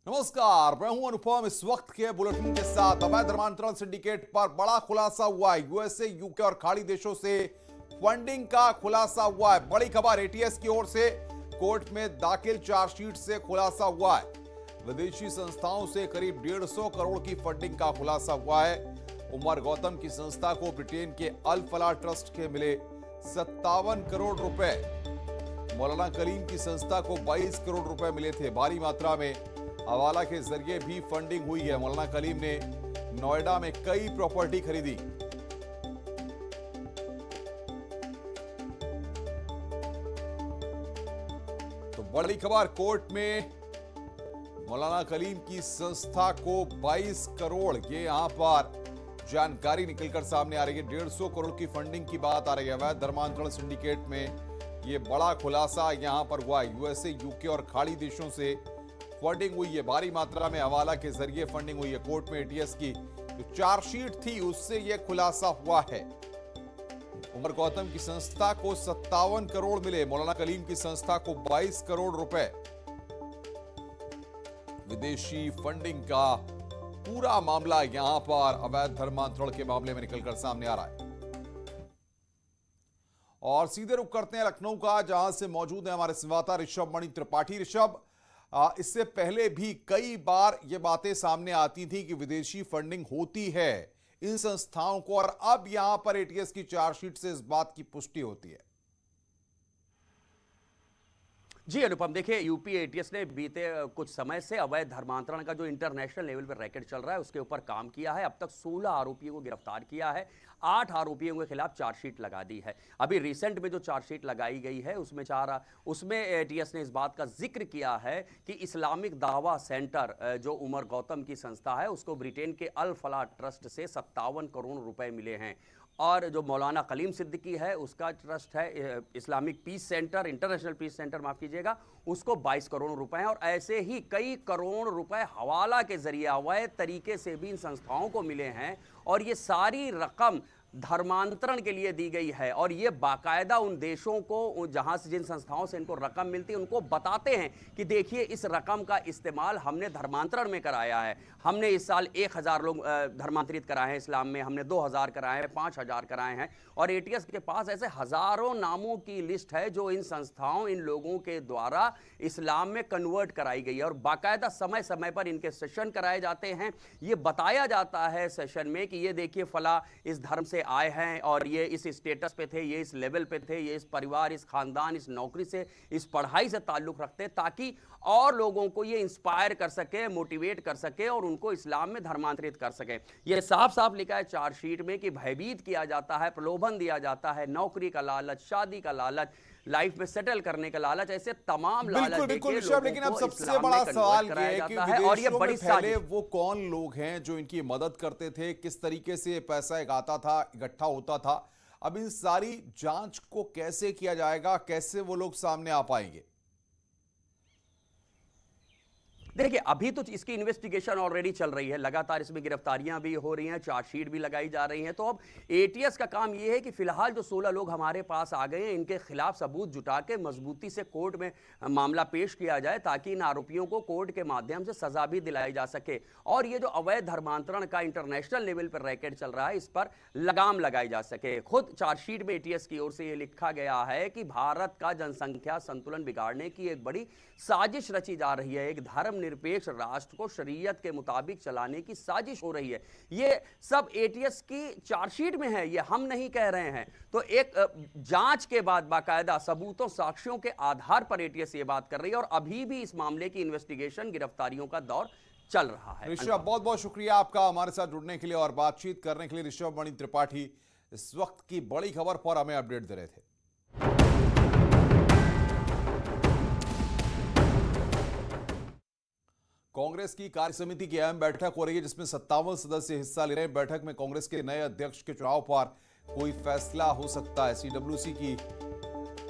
नमस्कार, मैं हूं अनुपम। इस वक्त के बुलेटिन के साथ अवैध धर्मांतरण सिंडिकेट पर बड़ा खुलासा हुआ है। यूएसए, यूके और खाड़ी देशों से फंडिंग का खुलासा हुआ है। बड़ी खबर एटीएस की ओर से कोर्ट में दाखिल चार्जशीट से खुलासा हुआ है। विदेशी संस्थाओं से करीब 150 करोड़ की फंडिंग का खुलासा हुआ है। उमर गौतम की संस्था को ब्रिटेन के अल फलाह ट्रस्ट के मिले 57 करोड़ रुपए। मौलाना कलीम की संस्था को 22 करोड़ रुपए मिले थे। भारी मात्रा में हवाला के जरिए भी फंडिंग हुई है। मौलाना कलीम ने नोएडा में कई प्रॉपर्टी खरीदी। तो बड़ी खबर, कोर्ट में मौलाना कलीम की संस्था को 22 करोड़, ये यहां पर जानकारी निकलकर सामने आ रही है। 150 करोड़ की फंडिंग की बात आ रही है। अवैध धर्मांतरण सिंडिकेट में यह बड़ा खुलासा यहां पर हुआ है। यूएसए, यूके और खाड़ी देशों से फंडिंग हुई है। भारी मात्रा में हवाला के जरिए फंडिंग हुई है। कोर्ट में एटीएस की जो चार्जशीट थी उससे यह खुलासा हुआ है। उमर गौतम की संस्था को 57 करोड़ मिले। मौलाना कलीम की संस्था को 22 करोड़ रुपए। विदेशी फंडिंग का पूरा मामला यहां पर अवैध धर्मांतरण के मामले में निकलकर सामने आ रहा है। और सीधे रुख करते हैं लखनऊ का, जहां से मौजूद है हमारे संवाददाता ऋषभ मणि त्रिपाठी। ऋषभ, इससे पहले भी कई बार ये बातें सामने आती थी कि विदेशी फंडिंग होती है इन संस्थाओं को, और अब यहां पर एटीएस की चार्जशीट से इस बात की पुष्टि होती है। जी अनुपम, देखिए यूपी एटीएस ने बीते कुछ समय से अवैध धर्मांतरण का जो इंटरनेशनल लेवल पर रैकेट चल रहा है उसके ऊपर काम किया है। अब तक 16 आरोपियों को गिरफ्तार किया है। 8 आरोपियों के खिलाफ चार्जशीट लगा दी है। अभी रिसेंट में जो चार्जशीट लगाई गई है उसमें एटीएस ने इस बात का जिक्र किया है कि इस्लामिक दावा सेंटर जो उमर गौतम की संस्था है उसको ब्रिटेन के अल फलाह ट्रस्ट से 57 करोड़ रुपए मिले हैं। और जो मौलाना कलीम सिद्दीकी है उसका ट्रस्ट है Islamic peace centre, international peace centre माफ कीजिएगा, उसको 22 करोड़ रुपए हैं। और ऐसे ही कई करोड़ रुपए हवाला के जरिए अवैध तरीके से भी इन संस्थाओं को मिले हैं। और ये सारी रकम धर्मांतरण के लिए दी गई है। और ये बाकायदा उन देशों को, जहां से जिन संस्थाओं से इनको रकम मिलती है, उनको बताते हैं कि देखिए इस रकम का इस्तेमाल हमने धर्मांतरण में कराया है। हमने इस साल 1000 लोग धर्मांतरित कराए हैं इस्लाम में, हमने 2000 कराए हैं, 5000 कराए हैं। और एटीएस के पास ऐसे हजारों नामों की लिस्ट है जो इन संस्थाओं, इन लोगों के द्वारा इस्लाम में कन्वर्ट कराई गई है। और बाकायदा समय समय पर इनके सेशन कराए जाते हैं। ये बताया जाता है सेशन में कि ये देखिए फला इस धर्म से आए हैं और ये इस स्टेटस पे थे, ये इस लेवल पे थे, ये इस परिवार, इस खानदान, इस नौकरी से, इस पढ़ाई से ताल्लुक रखते, ताकि और लोगों को ये इंस्पायर कर सके, मोटिवेट कर सके और उनको इस्लाम में धर्मांतरित कर सके। ये साफ साफ लिखा है चार्जशीट में कि भयभीत किया जाता है, प्रलोभन दिया जाता है, नौकरी का लालच, शादी का लालच, लाइफ में सेटल करने का लालच, ऐसे तमाम लालच। बिल्कुल ऋषभ, लेकिन अब सबसे बड़ा सवाल ये है कि विदेशों में फैले वो कौन लोग हैं जो इनकी मदद करते थे, किस तरीके से पैसा इकट्ठा होता था। अब इन सारी जांच को कैसे किया जाएगा, कैसे वो लोग सामने आ पाएंगे? देखिए अभी तो इसकी इन्वेस्टिगेशन ऑलरेडी चल रही है, लगातार इसमें गिरफ्तारियां भी हो रही हैं, चार्जशीट भी लगाई जा रही हैं। तो अब एटीएस का काम यह है कि फिलहाल जो 16 लोग हमारे पास आ गए हैं इनके खिलाफ सबूत जुटा के मजबूती से कोर्ट में मामला पेश किया जाए, ताकि इन आरोपियों को कोर्ट के माध्यम से सजा भी दिलाई जा सके। और ये जो अवैध धर्मांतरण का इंटरनेशनल लेवल पर रैकेट चल रहा है इस पर लगाम लगाई जा सके। खुद चार्जशीट में एटीएस की ओर से यह लिखा गया है कि भारत का जनसंख्या संतुलन बिगाड़ने की एक बड़ी साजिश रची जा रही है। एक धर्मनिरपेक्ष राष्ट्र को शरीयत के मुताबिक चलाने की साजिश हो रही है। ये सब एटीएस की चार्जशीट में है, ये हम नहीं कह रहे हैं। तो एक जांच के बाद बाकायदा सबूतों, साक्ष्यों के आधार पर एटीएस ये बात कर रही है। और अभी भी इस मामले की इन्वेस्टिगेशन, गिरफ्तारियों का दौर चल रहा है। ऋषभ, बहुत बहुत शुक्रिया आपका हमारे साथ जुड़ने के लिए और बातचीत करने के लिए। ऋषभ मणि त्रिपाठी इस वक्त की बड़ी खबर पर हमें अपडेट दे रहे थे। कांग्रेस की कार्य समिति की अहम बैठक हो रही है जिसमें 57 सदस्य हिस्सा ले रहे हैं। बैठक में कांग्रेस के नए अध्यक्ष के चुनाव पर कोई फैसला हो सकता है। सीडब्ल्यूसी की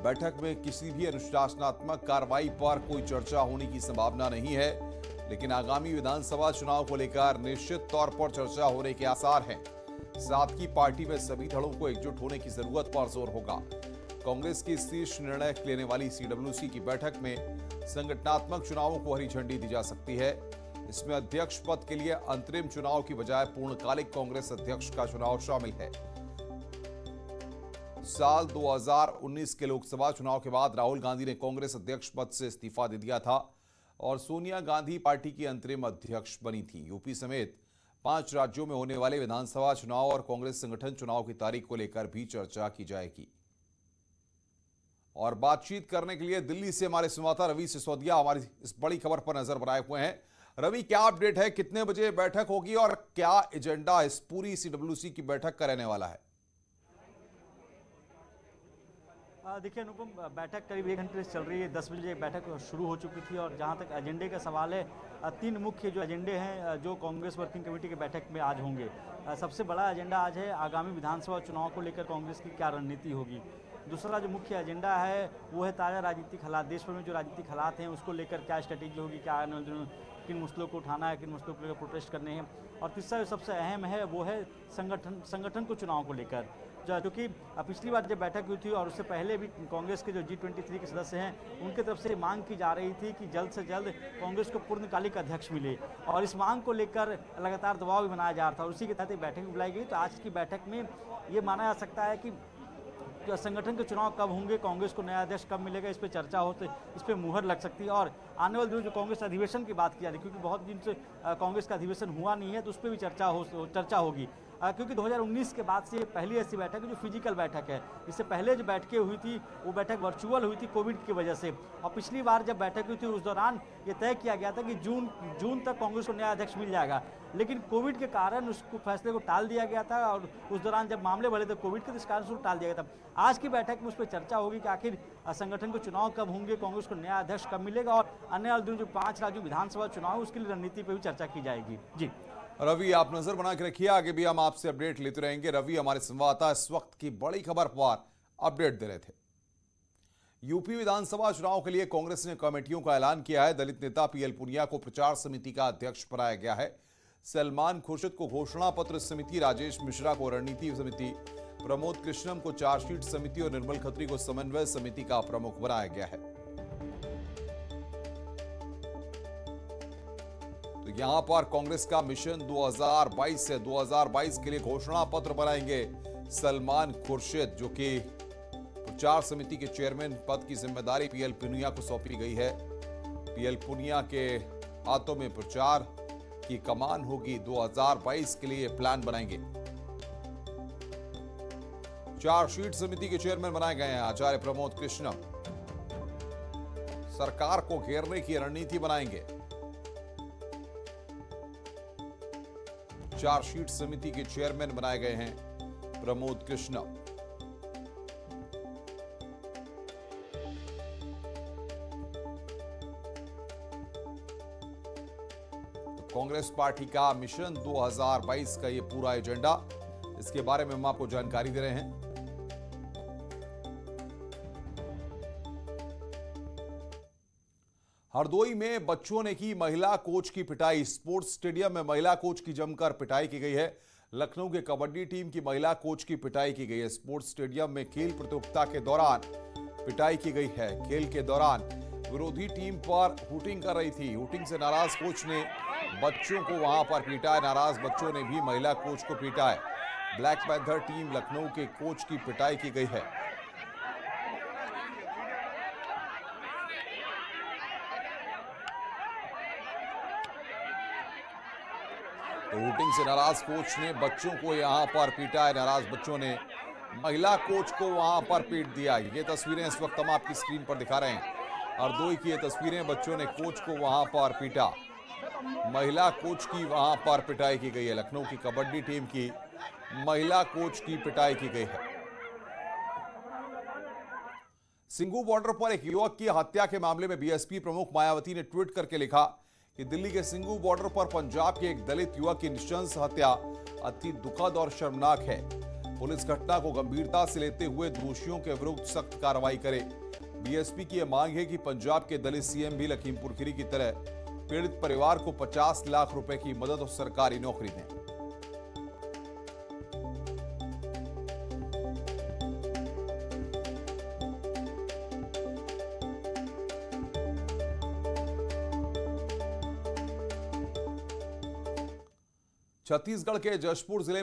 बैठक में किसी भी अनुशासनात्मक कार्रवाई पर कोई चर्चा होने की संभावना नहीं है, लेकिन आगामी विधानसभा चुनाव को लेकर निश्चित तौर पर चर्चा होने के आसार हैं। साथ ही पार्टी में सभी धड़ों को एकजुट होने की जरूरत पर जोर होगा। कांग्रेस की शीर्ष निर्णय लेने वाली सीडब्ल्यूसी की बैठक में संगठनात्मक चुनावों को हरी झंडी दी जा सकती है। इसमें अध्यक्ष पद के लिए अंतरिम चुनाव की बजाय पूर्णकालिक कांग्रेस अध्यक्ष का चुनाव शामिल है। साल 2019 के लोकसभा चुनाव के बाद राहुल गांधी ने कांग्रेस अध्यक्ष पद से इस्तीफा दे दिया था और सोनिया गांधी पार्टी की अंतरिम अध्यक्ष बनी थी। यूपी समेत 5 राज्यों में होने वाले विधानसभा चुनाव और कांग्रेस संगठन चुनाव की तारीख को लेकर भी चर्चा की जाएगी। और बातचीत करने के लिए दिल्ली से हमारे संवाददाता रवि सिसोदिया हमारी इस बड़ी खबर पर नजर बनाए हुए हैं। रवि, क्या अपडेट है? कितने बजे बैठक होगी और क्या एजेंडा इस पूरी सीडब्ल्यूसी की बैठक का रहने वाला है? देखिए अनुपम, बैठक करीब 1 घंटे से चल रही है। 10 बजे बैठक शुरू हो चुकी थी और जहां तक एजेंडे का सवाल है, 3 मुख्य जो एजेंडे हैं जो कांग्रेस वर्किंग कमेटी की बैठक में आज होंगे। सबसे बड़ा एजेंडा आज है आगामी विधानसभा चुनाव को लेकर कांग्रेस की क्या रणनीति होगी। दूसरा जो मुख्य एजेंडा है वो है ताज़ा राजनीतिक हालात, देश भर में जो राजनीतिक हालात हैं उसको लेकर क्या स्ट्रेटेजी होगी, क्या आने वाले दिनों किन मसलों को उठाना है, किन मसलों को लेकर प्रोटेस्ट करने हैं। और तीसरा जो सबसे अहम है वो है संगठन को चुनाव को लेकर, क्योंकि पिछली बार जब बैठक हुई थी और उससे पहले भी कांग्रेस के जो G23 के सदस्य हैं उनकी तरफ से मांग की जा रही थी कि जल्द से जल्द कांग्रेस को पूर्णकालिक अध्यक्ष मिले और इस मांग को लेकर लगातार दबाव भी बनाया जा रहा था और उसी के तहत बैठक भी बुलाई गई। तो आज की बैठक में ये माना जा सकता है कि जो संगठन के चुनाव कब होंगे, कांग्रेस को नया अध्यक्ष कब मिलेगा, इस पर चर्चा हो, तो इस पर मुहर लग सकती है। और आने वाले दिनों जो कांग्रेस अधिवेशन की बात की जा रही है, क्योंकि बहुत दिन से कांग्रेस का अधिवेशन हुआ नहीं है, तो उस पर भी चर्चा होगी। क्योंकि 2019 के बाद से पहली ऐसी बैठक है जो फिजिकल बैठक है। इससे पहले जो बैठकें हुई थी वो बैठक वर्चुअल हुई थी कोविड की वजह से, और पिछली बार जब बैठक हुई थी उस दौरान ये तय किया गया था कि जून तक कांग्रेस को नया अध्यक्ष मिल जाएगा, लेकिन कोविड के कारण उसको फैसले को टाल दिया गया था और उस दौरान जब मामले बढ़े थे कोविड के, तो इस कारण उसको टाल दिया गया था। आज की बैठक में उस पर चर्चा होगी कि आखिर संगठन को चुनाव कब होंगे, कांग्रेस को नया अध्यक्ष कब मिलेगा और अन्य वाले दिन जो 5 राज्यों विधानसभा चुनाव उसके लिए रणनीति पर भी चर्चा की जाएगी। जी रवि, आप नजर बना के रखिए, आगे भी हम आपसे अपडेट लेते रहेंगे। रवि हमारे संवाददाता इस वक्त की बड़ी खबर पर अपडेट दे रहे थे। यूपी विधानसभा चुनाव के लिए कांग्रेस ने कमेटियों का ऐलान किया है। दलित नेता पीएल पुनिया को प्रचार समिति का अध्यक्ष बनाया गया है। सलमान खुर्शीद को घोषणा पत्र समिति, राजेश मिश्रा को रणनीति समिति, प्रमोद कृष्णम को चार्जशीट समिति और निर्मल खत्री को समन्वय समिति का प्रमुख बनाया गया है। तो यहां पर कांग्रेस का मिशन 2022 से 2022 के लिए घोषणा पत्र बनाएंगे सलमान खुर्शीद, जो कि प्रचार समिति के चेयरमैन पद की जिम्मेदारी पीएल पुनिया को सौंपी गई है। पीएल पुनिया के हाथों में प्रचार की कमान होगी। 2022 के लिए प्लान बनाएंगे। चार्जशीट समिति के चेयरमैन बनाए गए हैं आचार्य प्रमोद कृष्णम। सरकार को घेरने की रणनीति बनाएंगे। चार्जशीट समिति के चेयरमैन बनाए गए हैं प्रमोद कृष्णम। तो कांग्रेस पार्टी का मिशन 2022 का ये पूरा एजेंडा, इसके बारे में हम आपको जानकारी दे रहे हैं। हरदोई में बच्चों ने की महिला कोच की पिटाई। स्पोर्ट्स स्टेडियम में महिला कोच की जमकर पिटाई की गई है। लखनऊ के कबड्डी टीम की महिला कोच की पिटाई की गई है। स्पोर्ट्स स्टेडियम में खेल प्रतियोगिता के दौरान पिटाई की गई है। खेल के दौरान विरोधी टीम पर हुटिंग कर रही थी। हुटिंग से नाराज कोच ने बच्चों को वहां पर पीटा है। नाराज बच्चों ने भी महिला कोच को पीटा है। ब्लैक पैंथर टीम लखनऊ के कोच की पिटाई की गई है। तो हुटिंग से नाराज कोच ने बच्चों को यहां पर पीटा है। नाराज बच्चों ने महिला कोच को वहां पर पीट दिया। ये तस्वीरें इस वक्त हम आपकी स्क्रीन पर दिखा रहे हैं। हरदोई की ये तस्वीरें, बच्चों ने कोच को वहां पर पीटा। महिला कोच की वहां पर पिटाई की गई है। लखनऊ की कबड्डी टीम की महिला कोच की पिटाई की गई है। सिंघू बॉर्डर पर एक युवक की हत्या के मामले में बीएसपी प्रमुख मायावती ने ट्वीट करके लिखा कि दिल्ली के सिंघू बॉर्डर पर पंजाब के एक दलित युवक की नृशंस हत्या अति दुखद और शर्मनाक है। पुलिस घटना को गंभीरता से लेते हुए दोषियों के विरुद्ध सख्त कार्रवाई करे। बीएसपी की यह मांग है कि पंजाब के दलित सीएम भी लखीमपुर खीरी की तरह पीड़ित परिवार को 50 लाख रुपए की मदद और सरकारी नौकरी दें। छत्तीसगढ़ के जशपुर जिले में